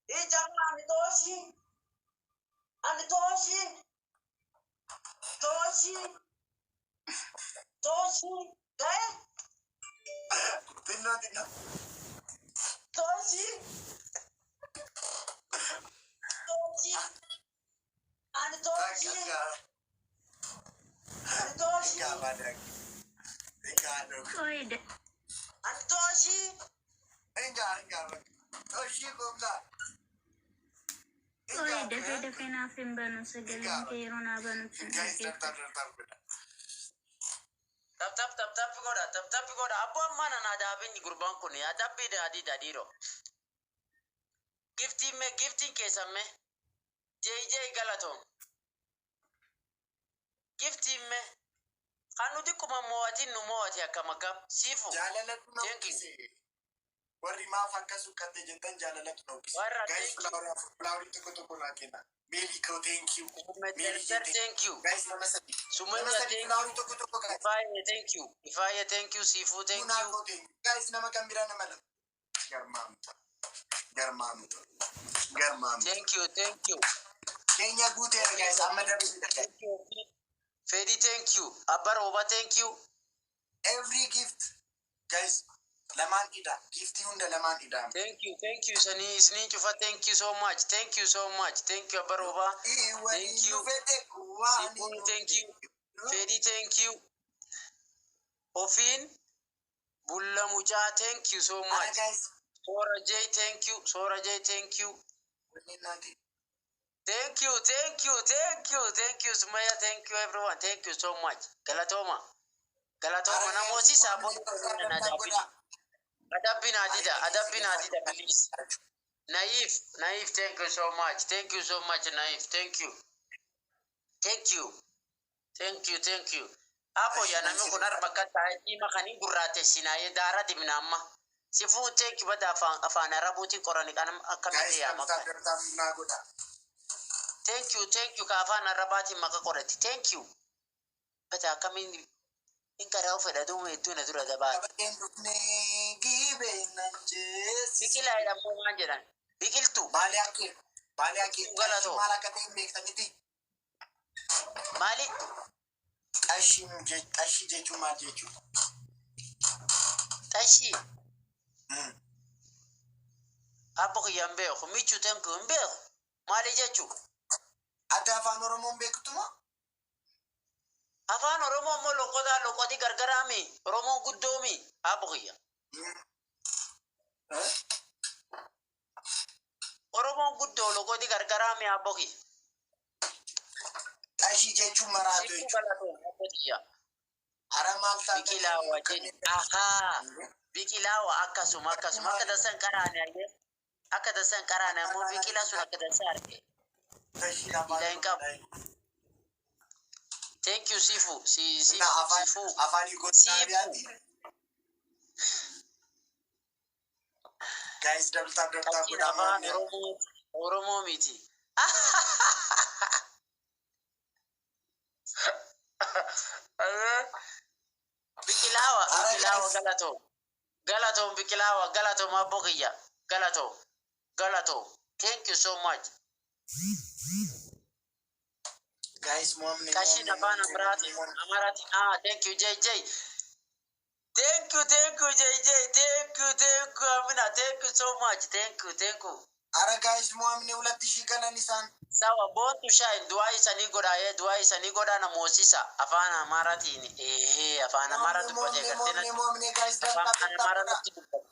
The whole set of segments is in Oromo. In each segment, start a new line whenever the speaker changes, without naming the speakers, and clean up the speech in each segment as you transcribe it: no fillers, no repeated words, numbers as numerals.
jamaa anitoshi toshi gae
Tinno.
toshi anitoshi
Koide.
anitoshi
Koide fede fena fimbano segelen ke irona banu
tap goda abu mana na da abin gurban ku ne ya dabbe da hadi dadiro gifting ke samme jj galaton gifting me kanu dikuma mowatin nu mowati akamakam sifu
Jaalalatu na
Thank you.
uffise. Warri maaf akkas ukkatte jettan jaalalatu na uffise.
Warra,
Guys,
thank you.
floweri tokko naa kenna. Meeli koo thank you.
Thank you.
Guys, nama sadi.
Sumaya,
Nama sadi
thank
floweri
you.
tokko guys.
Ifaya, thank you. Sifu, thank
Munaa
you.
koo thank you. Guys, nama kan biraa nama lama. Garmaamuta.
Thank you.
Keenya guuteera guys. Amma dabalita guys.
Thank you. Fedi, thank you. Abbar Oba, thank you.
Every gift. Guys, lamaan ida. Giftii hunda lamaan ida.
Thank you. Sani chufa, thank you so much. Thank you, Abbar Oba. Thank you. Sifu, thank you. Fedi, thank you. Ofin, Bulla Mucha, thank you so
Ara
much.
guys.
Sora J, thank you.
Thank you.
Thank you, Sumaya. Thank you, everyone. Thank you so much. Galatoma. Namosi sabo. Adabina Adida, please. Naif, thank you so much. Naif. Thank you. Apo ya nami kunar bakata ima kani gurate sinaye dara dimnama. Sifu thank you bada afana rabuti korani kanam akamite ya maka. Thank you ka afana rabati maka korati. Thank you. Bada kami inkara ofeda dume tuna dura daba. Bikila ida mo manjera. Bikiltu. Mali
Qashi jechuun maal jechuudha?
tashi. Apo kiyambe kumichu thank you mbe. Mali jechu.
Ati afaan Oromoon beektumo?
Afaan Oromoo mo lokoti gargarami. Oromoo guddoomi. Apo kiyya. Oromoo guddoo lokoti gargarami apo kiyya.
Qashi jechuun maraatu
Sifu
jechuudha.
galatoo apo kiyya.
Hara maal taate?
Biqilaawa jedhi. Ahaa. Biqilaawa akkasuma akka dasan karaane ayye. Akka dasan karaane ammoo biqilaa sun akka dasan arge. Ilahin qabu. Thank you, Sifu. Sifu.
Afaan Yugoslaaviyaati. Guys, dabtaaf
Fakkiin afaan Oromoo miti. Biqilaawa galatoo biqilaawa galatoo mabbo kiyya galatoo. Thank you so much.
Guys, momni.
Kashin afaan Amarati. Thank you, JJ. Thank you, JJ. Thank you, Amina. Thank you so much. Thank you.
Ara guys, momni ulatti shigalan isaan.
Sawa, born to shine. Dua isani goda na Mosisa. Afaan Amarati ni. Afaan Amarati dubbate gartena.
Momni guys,
Afaan Amarati dubbate.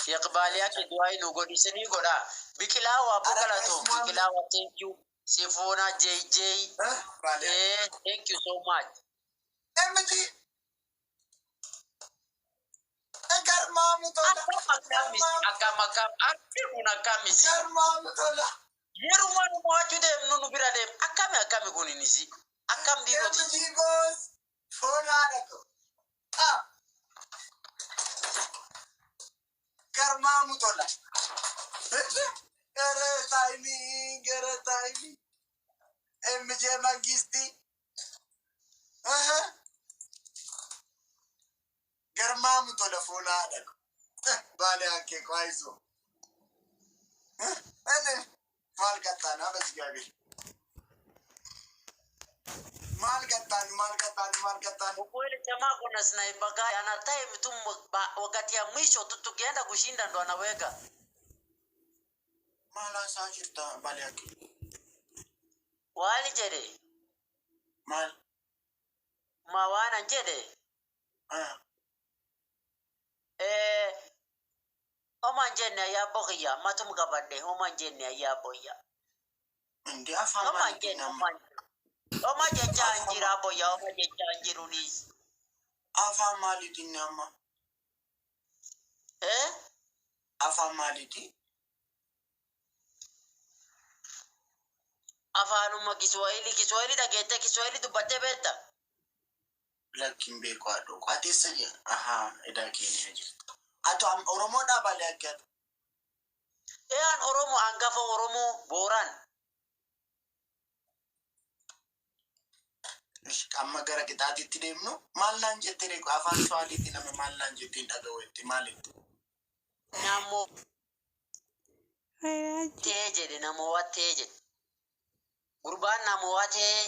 Iqbaali yake dua inu godisani goda. Biqilaawa abu galatoo. Biqilaawa thank you. Sifuna JJ. Thank you so much.
MG. Garmaamu tola.
Akam. Akuna kamisi.
Garmaamu tola.
Yeruma nu moju dem nunu bira dem. Akami kuninisi. Akam diroti.
MG boss. Fonadako. Garmaamu tola. Gara timing. MJ Mangisti. Garmaamu tola fonadako. Bale ake kwaiso. Maal kattaan bas gaabi. Maal kattaan.
Ukweli jamaa kuna sniper guy ana time tu wakati ya mwisho tukienda kushinda ndo anaweka.
Maala saa jirta bale yake.
Wali jede.
Maal.
Mawana jede. Oman jenne ya boya matum gabadde oman jenne ya boya.
Ndi afaan
Oman jenne Oman jecha anjira boya oman jecha anjirulis.
Afaan maaliiti nama? Afaan maaliiti?
Afaanuma Kiswahili dhageette Kiswahili dubbattee beekta.
Lakkin beeku haadhoo qaateessa jira. Edaa keenya jirta. Atu Oromoodhaa balee akkatu.
An Oromo hangafa Oromoo Booran.
Amma gara qixaatitti deemnu maal naan jettee reeku afaan Suwaaliitti nama maal naan jettiin dhaga'uutti maalitti?
Namoo tee jedhe namoo tee jedhe. Gurbaan namoo tee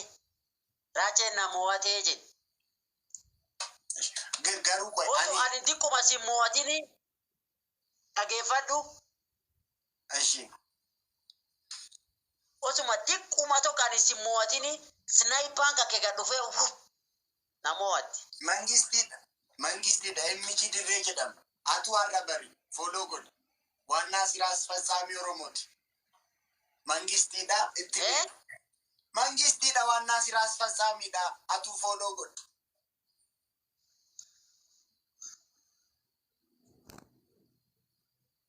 raacheen namoo tee jedhe.
Garuu qoy
ani dikkuma si mo'atini dhageeffadhu. Osuma dikkuma tokko ani si mo'atini snipaan kakkee gad dhufee namooti.
Mangistiidha MG dirree jedhama. Atu har'a bari foloo godhe. Waannaa siraas fassaamii Oromooti. Mangistiidha itti Mangistiidha waannaa siraas fassaamiidha. Atu foloo godhe.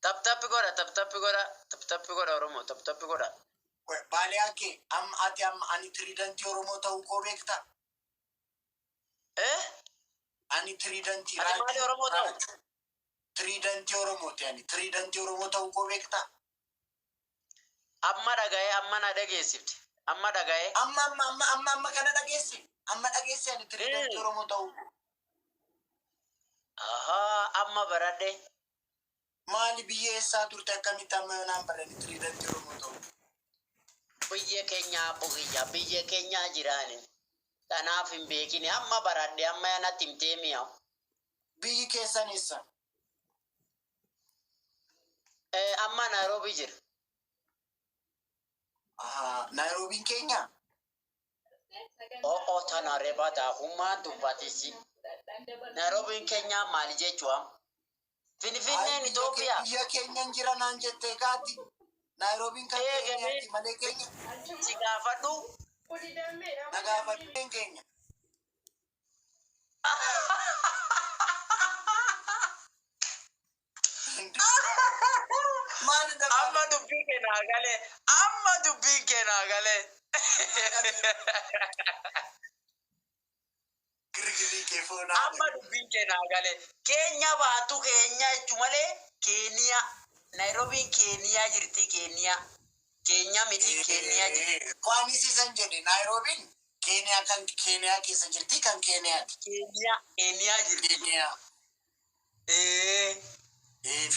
Tappi godha Oromoo tappi godha.
Baalee akkee ani tiriidantii Oromoo ta'uu koo beektaa? Ani tiriidantii
Ati maali Oromoo ta'u?
Tiriidantii Oromooti ani tiriidantii Oromoo ta'uu koo beektaa?
Amma dhaga'ee amma na dhageessifte. Amma dhaga'ee.
Amma kana dhageesse. Amma dhageesse ani tiriidantii Oromoo ta'uu.
Amma baradhe.
Maali biyya eessaa turte akkamitti amma yoonaan barani tiriidantii Oromoo ta'uu?
Biyya keenyaa bugiyya biyya keenyaa jiraani. Kanaaf hin beekine amma baradhe amma yanatti himtee mi'a.
Biyyi keessan eessa?
Amma Nairobi jira.
Nairoobiin keenya?
Tana reebata hummaan dubbatisi. Nairobiin keenya maali jechuudha? Finfinneen Itoophiyaa.
Biyya keenyan jira naan jettee kaati. Nairoobiin kan keenyaati malee keenya.
Si gaafadhu.
Na gaafadheen keenya.
Amma dubbii keenaa galee.
Girgirii kee foonaa.
Amma dubbii keenaa galee. Keenya baatu keenya jechuun malee Keeniyaa. Nairobiin Keeniyaa jirti Keeniyaa. Keenya miti Keeniyaa jirti.
Kwaanis isan jedhe Nairoobiin Keeniyaa kan Keeniyaa keessa jirti kan Keeniyaati.
Keeniyaa jirti.
Keeniyaa.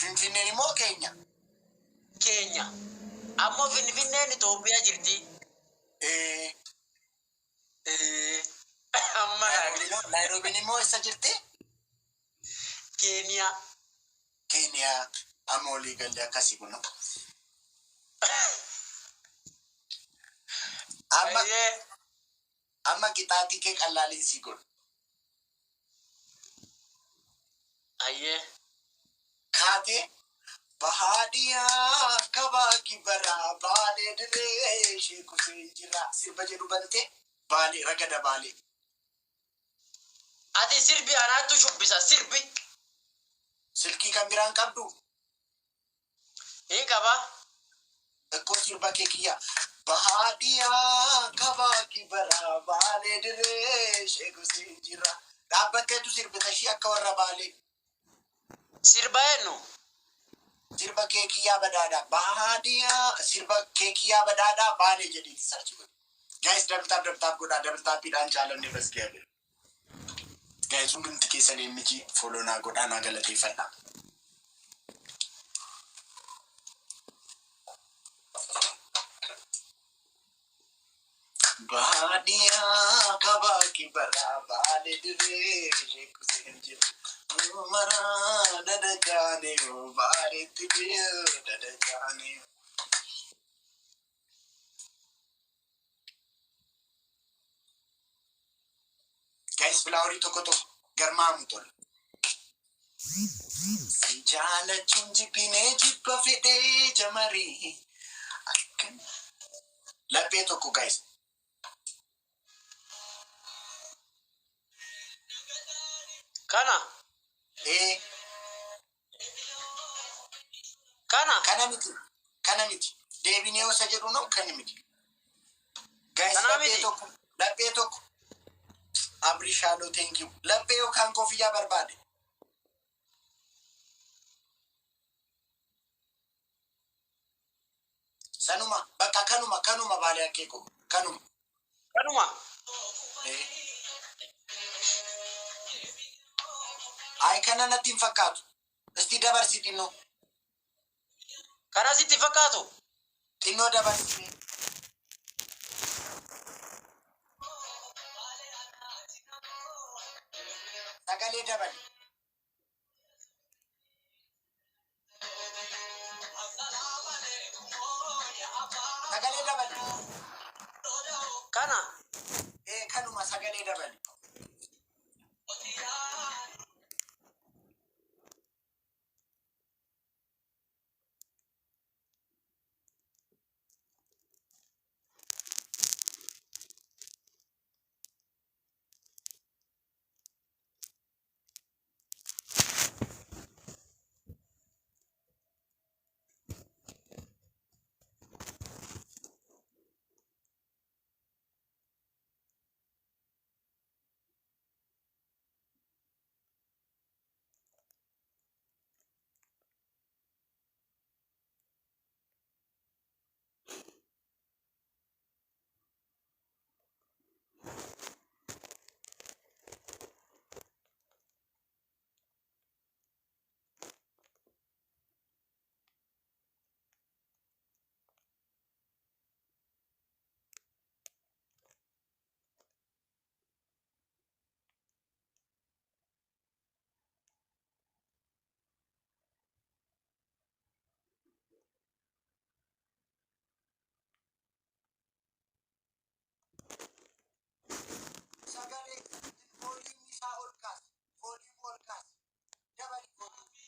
Finfinneen immoo keenya.
Keenya. Ammoo Finfinneen Itoophiyaa jirti. Amma
Nairoobiin immoo eessa jirti?
Keeniyaa.
Keeniyaa. Amma olii galee akkasii kun. Amma qixaatii kee qallaalinsii godhu. Kaatee bahaadiyaa kabaa kibaraa baalee dirree sheekusee jira sirba jedhu bantee baalee ragada baalee.
Ati sirbi anaattu shubbisa sirbi.
Silkii kan biraan qabdu.
Qaba.
Ekkoo sirba kee kiyya. Bahaadiyaa kabaa kibaraa baalee dirree sheekusee jira. Dhaabbatteetu sirbita ishii akka warra baalee.
Sirba eenyu?
Sirba kee kiyyaa badhaadhaa. Bahaadiyaa sirba kee kiyyaa badhaadhaa baalee jedhii sarchi godhe. Gaayis dabtaap godhaa dabtaappiidhaan caalannee bas ga'e. Gaayis hundumti keessan emmiji folonaa godhaa naa galateeffadhaa. Bahadia kabaki bara bale dire sheku senje. Mara dada jane o bare tibiyo dada jane. Guys, flowery toko to garmamu tol. Si jala chunji pine jippa fide jamari. Lappe toko guys.
Kana
Eh,
kana
kana miti. Deebinee osa jedhu no kana miti. Guys,
Kana miti.
lappe toko. Abrishaado, thank you. Lappe yookaan koofiyyaa barbaade. Sanuma, bakka kanuma baale akeeko. Kanuma. Eh. Ay, kana natti hin fakkaatu. Isti dabarsi xinnoo.
kana sitti fakkaatu
Xinnoo dabarsi. Sagalee dabali. Sagalee dabali.
kana
Kanuma sagalee dabali. Sagalee volume isaa ol kaas. Volume ol kaas. Dabali volume.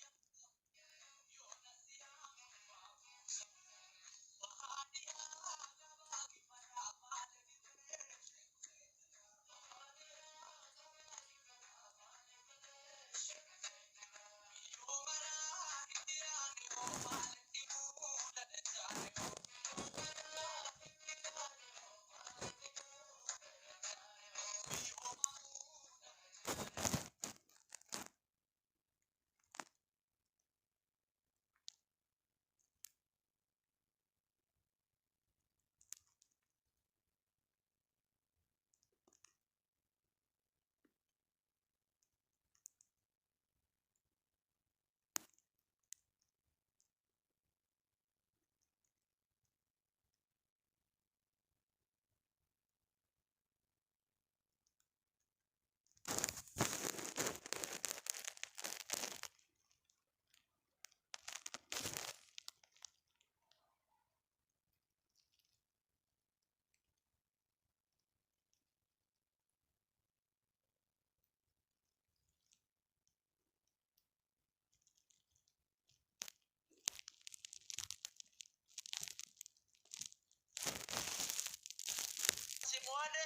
simuade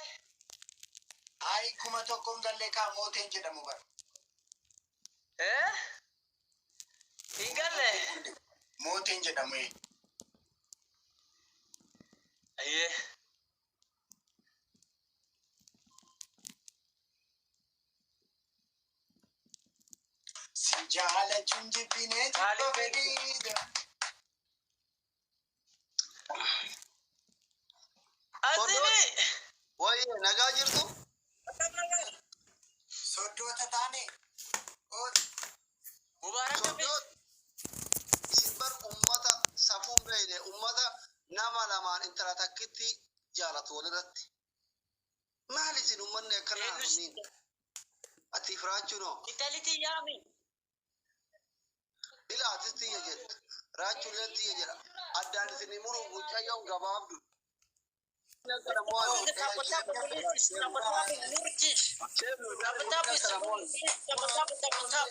Ay, kuma tokkoon gallee kaa mooteen jedhamu bara.
hingalle
Mooteen jedhamu.
aye
Si jaala chunji pine jippa fide.
asini
Wayye nagaa jirtu
Soddoota taane.
mubarak
soddot isin bar ummata safuun beeyne ummata nama lamaan intala takkitti jaalatu walirratti Maal isin uummanni akkana kunniin? Ati firaachuunoo?
Italitii yaami.
Ila atis xiyya jette. Raachuuleen xiyya jedha. Addaan isin muruu mucayyoon gabaabdu.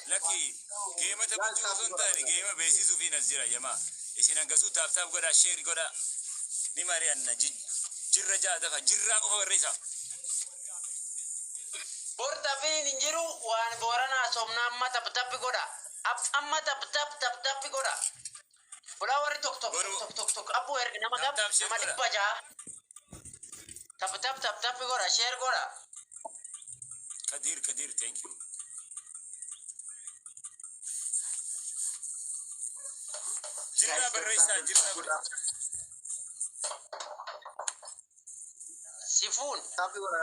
Laki geema taphachuu osoo hin taane geema beeksisuu fi nas jira yamaa. Isin hangasuu taaptaap godhaa sheeri godhaa. Ni mari'anna jirra jaatafa jirraa qofa barreessa.
Borta fiin hin jiru waan booranaa somna amma tappi godha. Amma tappi godha. Fuula warri tok abbu erga nama gab nama dhibba jaha. Tappi godha sheer godha.
Kadir, thank you. Jirraa barreessaa jirraa barreessaa.
Sifuun
Tapi godha.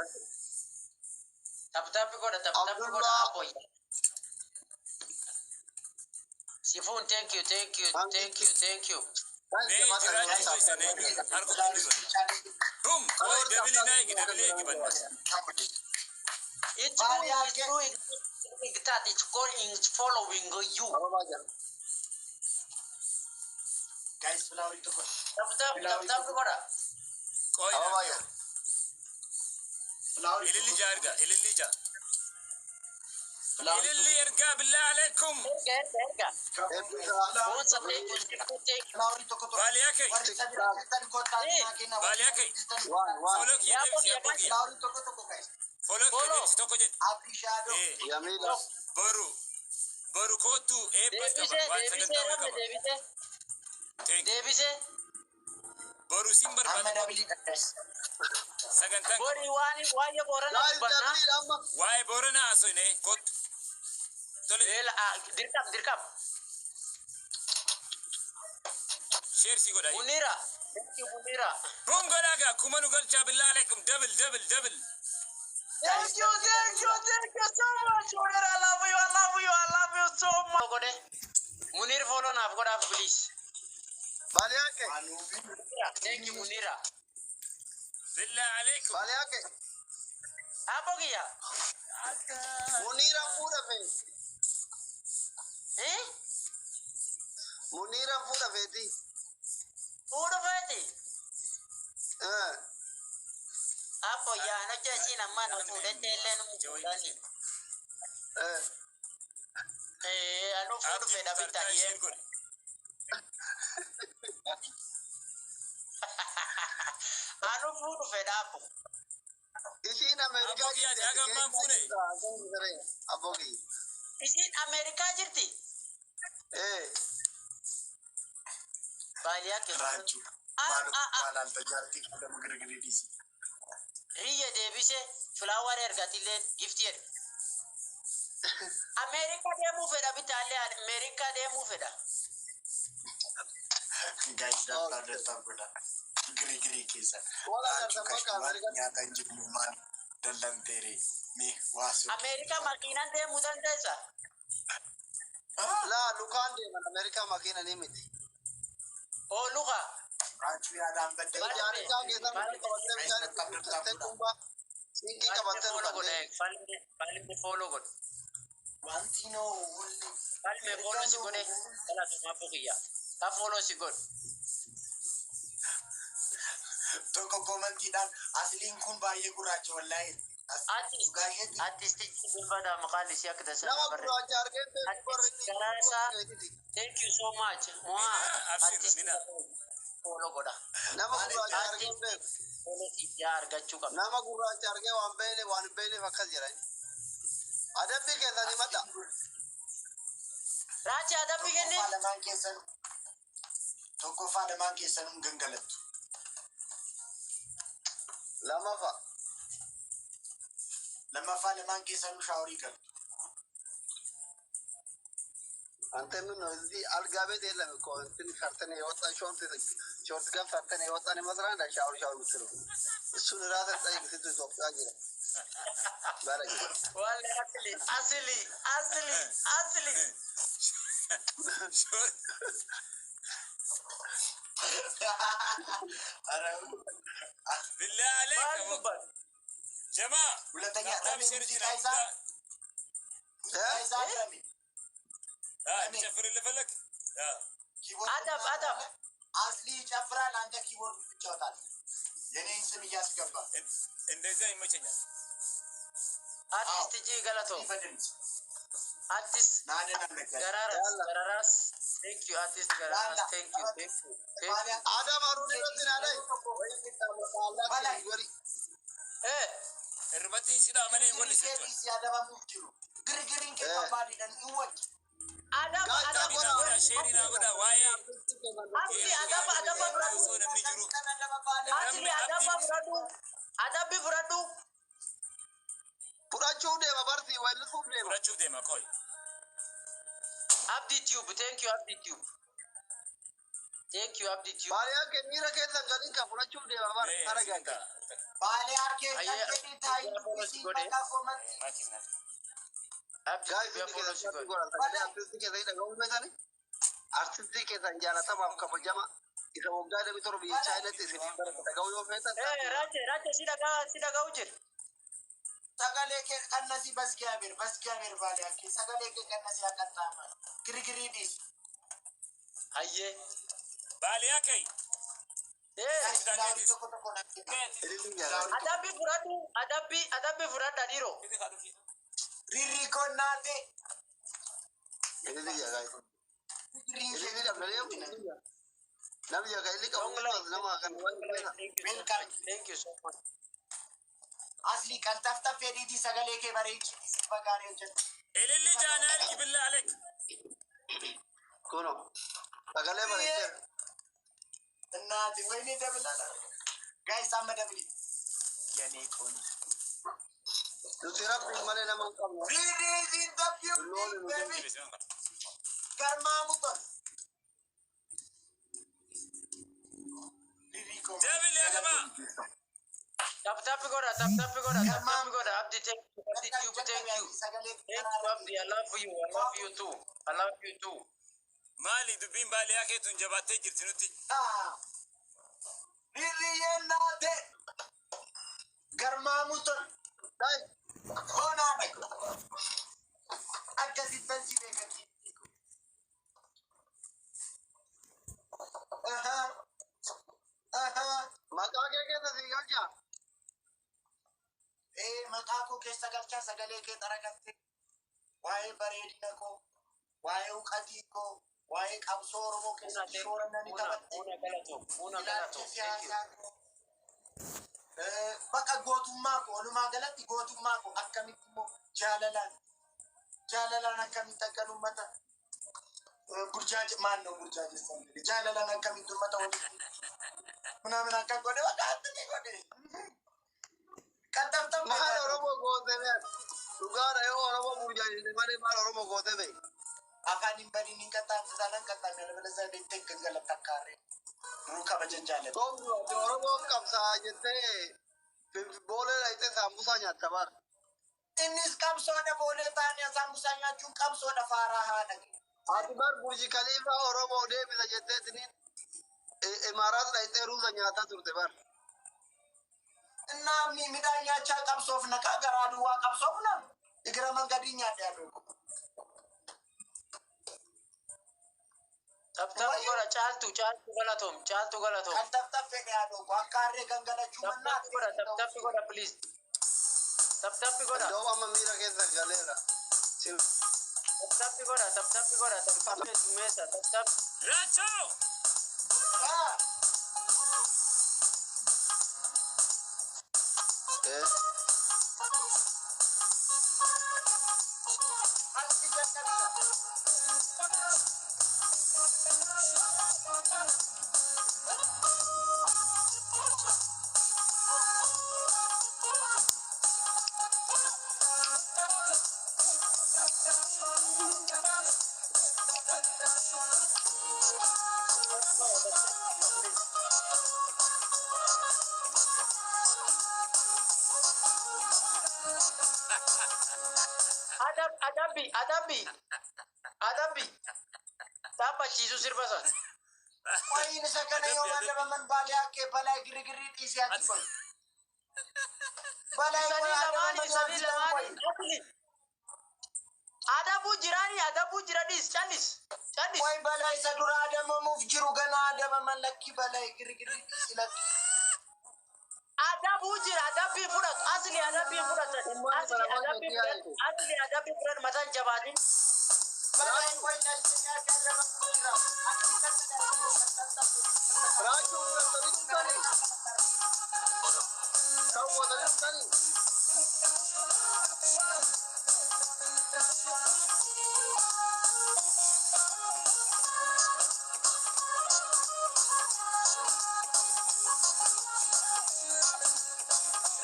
tappi godha
Abdullah.
aboy. Sifuun thank you.
Nee jiraachuu isa nee harka fuuldura. Boom! Koi dabili naa eegi banna.
It's doing that. It's going following you.
Guys, flower itu kok.
Tappi godha.
Koi
Flower itu.
ililli jaarga ililli jaa.
Flower itu.
ililli ergaa billah alaikum.
Erga. Boonsa
Flower itu kok.
Baali yake. Baali yake. Follow kiyya deebisi abboo kiyya.
Flower itu kok guys.
Follow kiyya deebisi tokko jedhe.
Abdi Shadow.
Yamila.
Boru kootu eebbas qaba waan sagantaa wayii qaba. Thank you.
Deebise.
Boru sin
Amma
barbaada
dabili guys.
sagantaan qaba.
Bori waan boorana
Guys,
banna.
Jamil amma.
Waa'ee Booranaa haasofne kootu. Tole
Dirqam.
sheersii godhaa.
Munira.
Boom godhaa gaa kuma nu galchaa billah alaikum double.
Thank you so much. Munira, I love you so much. Gode. Munir follow naaf godhaaf please.
Baali yake.
Thank you Munira.
Billah alaikum.
Baali yake.
Abogiya.
Munira fuudha fe. Munira fuudha feeti.
Udu fati.
Eh.
Apo ya no chesi na mano fudete lenu mukudani.
Eh.
Ano fudu feda bita
Sheer
ye.
godhe.
Ano fudu feda apo.
Isin Amerikaa
Abogi ati hagammaan fuune.
Abogi.
Isin Amerika jirti. Baliya ke.
Raju. Malam terjadi ada menggeri-geri di sini.
Riya debise flower ergatilen gift yer. Amerika demu feda bita ale Amerika demu feda.
Guys, daftar gula. Geri-geri kisah.
Wala
Raju
nasa maka
kashmar
Amerika.
nyata jibuman dalam tere. Nih wasu.
Amerika makinan demu dandesa.
La lukaan deeman Amerikaa makiina ni miti.
Oh luka.
Raju ya dalam bedel.
Jaarisaa keessatti qabattee bishaan kumbaa sinkii qabattee
Follow god.
dhufanii.
Falme follow god.
Wanti no.
Falme follow si god. Kala tuma bukiya. Ka follow si god.
Toko komantiidhaan asliin kun baay'ee gurraacha wallahi.
Artist bada makali siya kita sa
Nama
barre.
gurraacha argee
Garasa. Thank you so much. Moa.
Absir mina.
Follow goda.
nama gurraacha argee
Follow si ya argachu kam.
nama gurraacha argee waan beeleef akkas jedhan. Adabbii keessanii madda.
Rachi ada pikirni.
Tokkoffaa lamaan keessan hin gangalattu.
Lamaffaa.
Lammaffaa lamaan keessan shaaworii galtu.
Anten nu እዚህ አልጋ ቤት የለም እኮ እንትን ሰርተን የወጣን ሾርት ገብ ሰርተን የወጣን ይመስላል እንደ ሻወር ምትሉ እሱን ራስን ጠይቅ ስትሉ ኢትዮጵያ ጅራ ባረግ
Wala asli.
Ara
Billah alaikum. ጀማ
ሁለተኛ
ታብታብ
ረሚ
ሼር
ሙዚቃ
ጅራ
ይዛ ረሚ
እንዲጨፍርልህ ፈለግ
ኪቦርድ
አዳብ አዳብ
አስሊ ይጨፍራል፣ አንተ ኪቦርድ ትጫወታለህ። የኔን ስም እያስገባ
እንደዛ ይመቸኛል።
አርቲስት ጂ ገለቶ
በድምፅ
አርቲስት
ናንን አነገር
ገራራስ ቴንክ ዩ አርቲስት ገራራስ ቴንክ ዩ
አዳም አሩን ይበትና ላይ
እርበቲ ሲዳ መኔ ወልሰቷል
ያደባሙፍ ጅሩ ግርግሪን ከባዲደን ይወጭ
አዳብ አዳብ
ሼሪና ጎዳ ዋዬ
አብዲ አዳብ አዳብ ብራዱ
ሰው ነሚጅሩ
አብዲ አዳብ ብራዱ አዳብ ብራዱ
ፑራቸው ደማ ባርቲ ወልፉ ደማ
ቁራችሁ ደማ ቆይ
አብዲ ቲዩብ ቴንክ ዩ አብዲ ቲዩብ ቴንክ ዩ አብዲ ቲዩብ
ባሪያ ከሚራ ከዘን ጋሊን ከፑራቸው ደማ ባር ታረጋጋ
ባሌ አርኬ ከንቴ ታይ ሲበቃ ኮመንት
አብዲ ቲዩብ ፎሎ ሲጎድ
አርቲስት ከዘን ጃላታማ ከበጀማ isa waggaa dami torbi chaayilatti isin dhaga'u yoo feetan
rache sidaga ujir
sagalee kee qannasi basgaabeer baale akke sagalee kee qannasi akkattaama girgirii dhiis
hayye
ባሊያ ከይ
tokko tokko
adabi furada diro
rirri konnaate
ini dia guys ini dia beliau namanya kayak ini kamu nama akan
thank you so much
asli kan tafta fediti sagalee kee bareechi sibagaare hojjetu
ኤሌሊ ጃናል ይብላ አለክ
kuno sagalee bareecher
እናቴ ወይኔ ደብላላ ጋይስ አመ ደብሊ የኔ ቆን
nuti rabbi malee nama hin qabnu
ሪዲዝ ኢን ዘ ቢዩቲ ቤቢ ገርማሙቶ
ደብል ያለማ
tap goda abdi thank you abdi tube thank you abdi I love you too
ማሊ ዱቢን ባሊያ ከቱን ጀባቴ ጅርትኑቲ
ሪሪየናቴ ገርማሙቶ
dai
ሆናለ akkasi tansi beekati
maqaa kee keessa si galcha
maqaa koo keessa galchaa sagalee kee xaragatte waa'ee bareedina koo waa'ee uqatii koo waa'ee qabsoo oromoo keessatti shoorannani taphatte ilaalcha siyaasaa koo baqa gootummaa koo walumaa galatti gootummaa koo akkamitti immoo jaalalaan akkamitti akkan ummata burjaajessan jaalalaan akkamitti ummata walitti ምናምን አካን ጎደ በቃ አጥቂ ጎደ ቀጠፍተም
maal oromoo goote be dhugaadha yoo oromoo burjaajite malee maal oromoo goote be
አፋኒን በዲኒን ቀጣን ያለበለዛ ቤት ገንገለ ተካሬ ሩ ከበጀጃለ
tomdu ati oromoon qabsaa jettee boolee dhayxee saambusaa nyaatta bar
innis qabsoodha boolee taane saambusaa nyaachuun qabsoodha faaraa haadha
ati bar burji kaliifaa oromoo deebisa jettee tiniin imaaraat dhayxee ruusa nyaataa turte bar
እና ሚዳኛቻ ቀብሶፍ ነካ ገራዱዋ ቀብሶፍ ነው እግረ መንገድኛ ያለው
tap goda chaltu galatom
ቀጠፍጠፍ ያለው አካሬ ገንገለቹ እና
tap goda please tap goda
iddoo amma miira keessa galeera
tap goda dumesa tap
ራቾ
adabi tapa chisu sirbasan
ወይን ሰከነ የሆነ ለመን ባሊያ ከበላይ ግርግሪ ዲሲያት ቆይ Balai
Isani lamani, isani lamani. Adabu jirani, chalis.
Wai balai sadura adama muf jiru gana adama malaki balai giri silaki.
Adabu furat. Asli adabi furat matan jabadin.
Balai wai nalnya adama kira.
Raju udah tadi tadi. Kau mau tadi.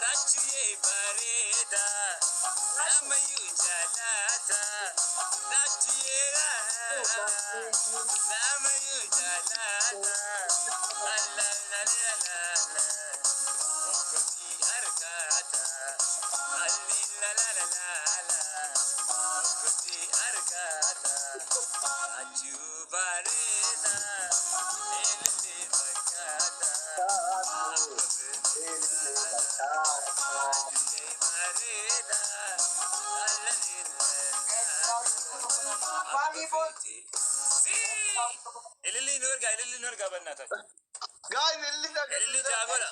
Rachuye bareda, namayu jalata. Rachuye namayu jalata. La la la la la. Okoti arkata. Ali la la la la la. Okoti arkata. Rachu bareda, elele bakata.
Fami bol.
Elili nurga bannata.
Guys, ini dah.
Elili jagola.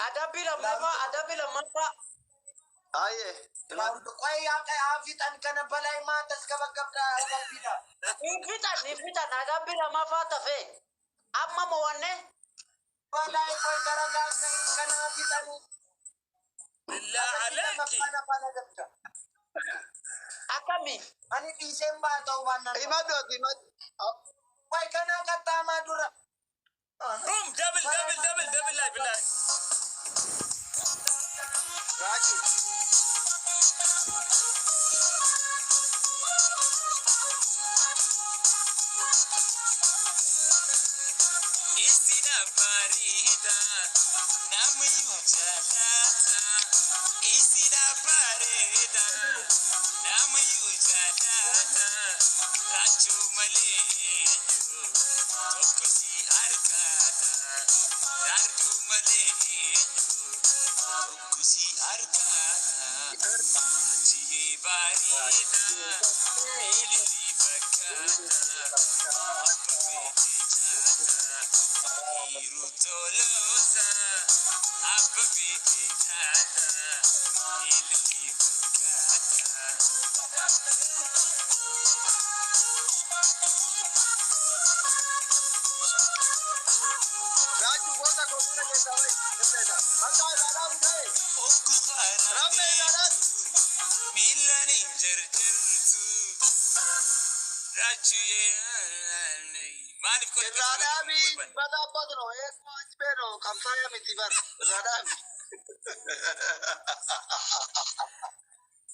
Adabi lamma.
Aye.
Wai ya kai afitan kana balai matas kabagabda abida.
Nifitan. Adabi lamma tafe. Amma mawanne.
Balai wai daraga kana afitan.
Billah alayki.
Akami.
Ani Desember atau mana?
Imad.
Wai kana kata madura.
Boom, double life billah.
Raju.
Istina farida, namayu jalata. Istina farida, namayu jalata. Rachu maleju, tokosi arkata. Rachu maleju, tokosi arkata. Achiye barida, elili bakata. Irutolosa, ababiti jata, ilili bakata.
Raju kota kota ke tawai. Angkai dalam kai.
Oku
Ramai
harate,
dalam.
milani jarjartu. Rachuye Malif ko
Radami pada apa tu? Ek mas pero kamsaya mitibar. Radami.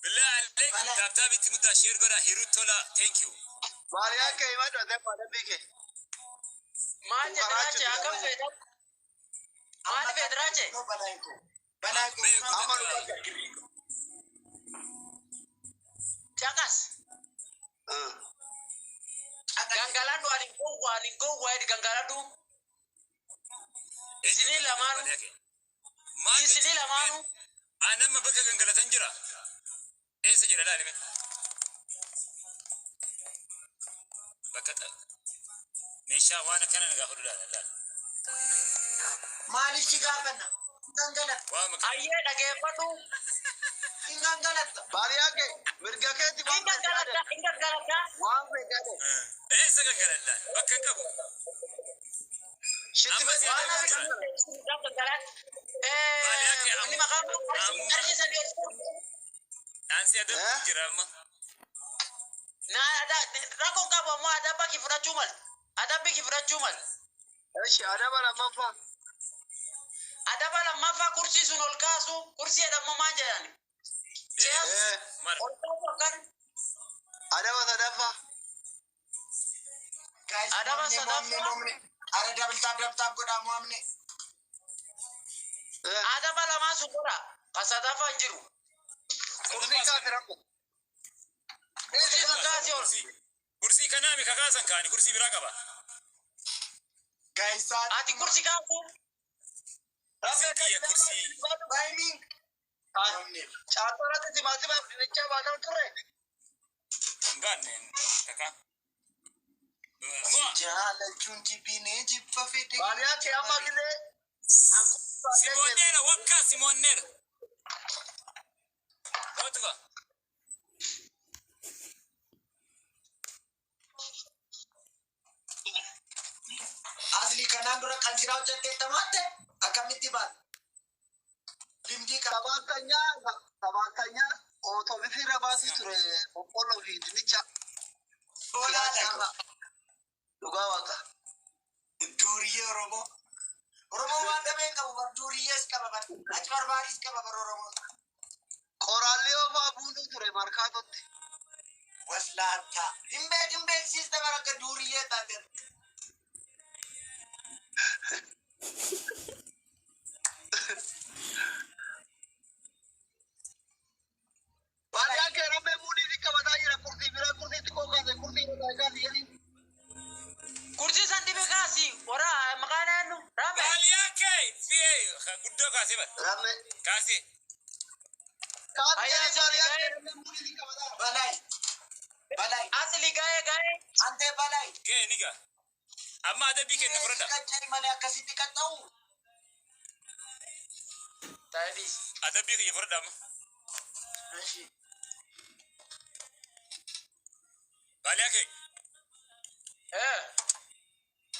Billah alayk, tabtabi timuda share goda hirutola. Thank you.
Maria ke imad ada pada bike.
Maal jedhaache akkam fedha? Maal fedhaache?
Balai ko. Aman
Jakas. Gangaladu alingongu edi gangaladu. Isini lamanu.
Anama baka gangalatan jira. Esa jira lalime. Bakata. Mesha wana kana naga hudu lal.
Maaliif si gaafanna? Gangalat.
Wa maka.
Ayyee dhageeffadhu.
Hin gangalat.
Maria ke mirga ke di
Hin gaggalata.
Wang pegade.
Esa gangalatan. Bakka kabu.
Shinti basi.
Ini makamu arjisa dia.
Ansi ada jira amma.
Nah ada rakon kamu mau ada bagi fura cuman. Ada bagi fura cuman.
Eshi ada bala mafa.
Ada bala mafa kursi sunol kasu kursi ada mamanja yani.
Mar.
Kan
Ada masa dafa.
Guys,
Ada masa
momne. Ada double tap goda momne.
ada bala masuk kura. Kasada fanjiru.
Kursi ka tiramu.
Kursi sun kasi ol.
Kursi kanami kakasan kani kursi biraka ba.
Guys,
Ati kursi kasu.
Kursiin kiyya kursii.
Timing.
Caatorratti timaatima dinnichaa baatan ture.
Hin baanne takka.
Jaalachuun jibbinee jibba fedhe.
Baadiyyaa kee amma gillee.
Simonneera wakkaa Simonneera. Otuka.
Asli kanaan dura kan jiraa hojjettee tamaate akkamitti baata? Limdii qaba.
Taphaatanya ootobisii rabaasi ture boqqolloo fi dinnicha.
Olaadha.
Dhugaa waaqa.
Duuriyyee Oromoo. Oromoo waan dhabee qabu bar duuriyyees qaba bar achi barbaaris qaba bar Oromoo.
Qoraallee ofaa buunuu ture markaatotti.
Waslaata. Dimbee siista bar akka duuriyyee taate.
Baadiyyaa kee rabbee muudii fi qabataa jira kurtii bira kurtii xiqqoo kaase kurtii irraa kaase jedhanii.
Kursi san dibe kaasi. Ora maqaan naannu. Rame.
Baaliyaa kee fiyee guddoo kaasee bara.
Rabbee.
Kaasee.
Kaase
Ayyaa
jedhanii baadiyyaa
asli
kee rabbee muudii fi qabataa.
Balai.
Asli gaa'e.
Ante balai.
Gee ni gaa. Amma adabbii kenna fudhadha.
Qaccari malee akkasitti qaxxa'u.
Taa'edis.
Adabbii kiyya fudhadha amma. Baaliyaa kee.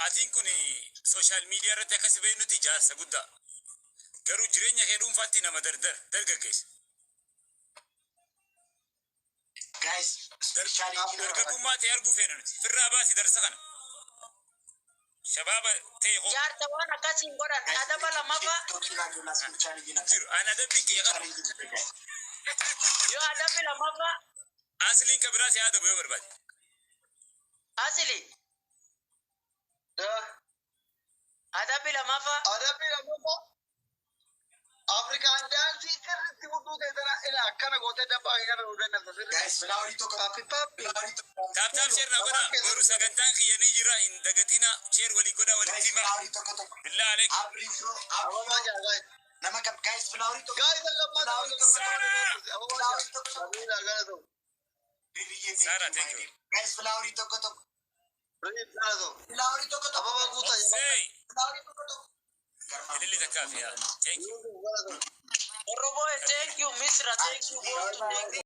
Atiin kun sooshaal miidiyaa irratti akkasi bahee nuti jaarsa guddaa. Garuu jireenya kee dhuunfaatti nama dargaggeessa.
Guys,
Dargaggummaa ta'e arguu feena nuti. Firraa baasi darsa kana. Shabaaba ta'e hoo.
Jaarsa waan akkasiin godhan adaba lammaffaa.
Jiru. Aan adabbii kiyya qaba.
Yoo adabbi lammaffaa.
Asliin ka biraa si adabu yoo barbaade.
Asli. Adabbi lammaffaa.
Adabbii lammaffaa. Afrikaan daansii sirriitti fudhuu keessana ila akkana gootee dabbaa kee kana nu dandamta sirriitti.
Guys, filaawarii tokko
Paappi.
Taaptaap sheer na godha. Boru sagantaan kiyya ni jira. Hin dagatina. Sheer walii godha walitti hima.
filaawarii tokko.
Billaa aleek.
Abamaa jaa gaa'e.
Nama kam guys filaawarii tokko.
Gaa'e san lammaa
Filaawarii tokko.
Amiina gara ta'u.
Sarah, thank you.
Guys filaawarii tokko.
Riif gara ta'u.
Filaawarii tokko.
Ababa guutaa jaa.
Say.
Filaawarii tokko.
Ililli takkaa fi yaa. Thank you.
Oromoo, thank you. Misra, thank you.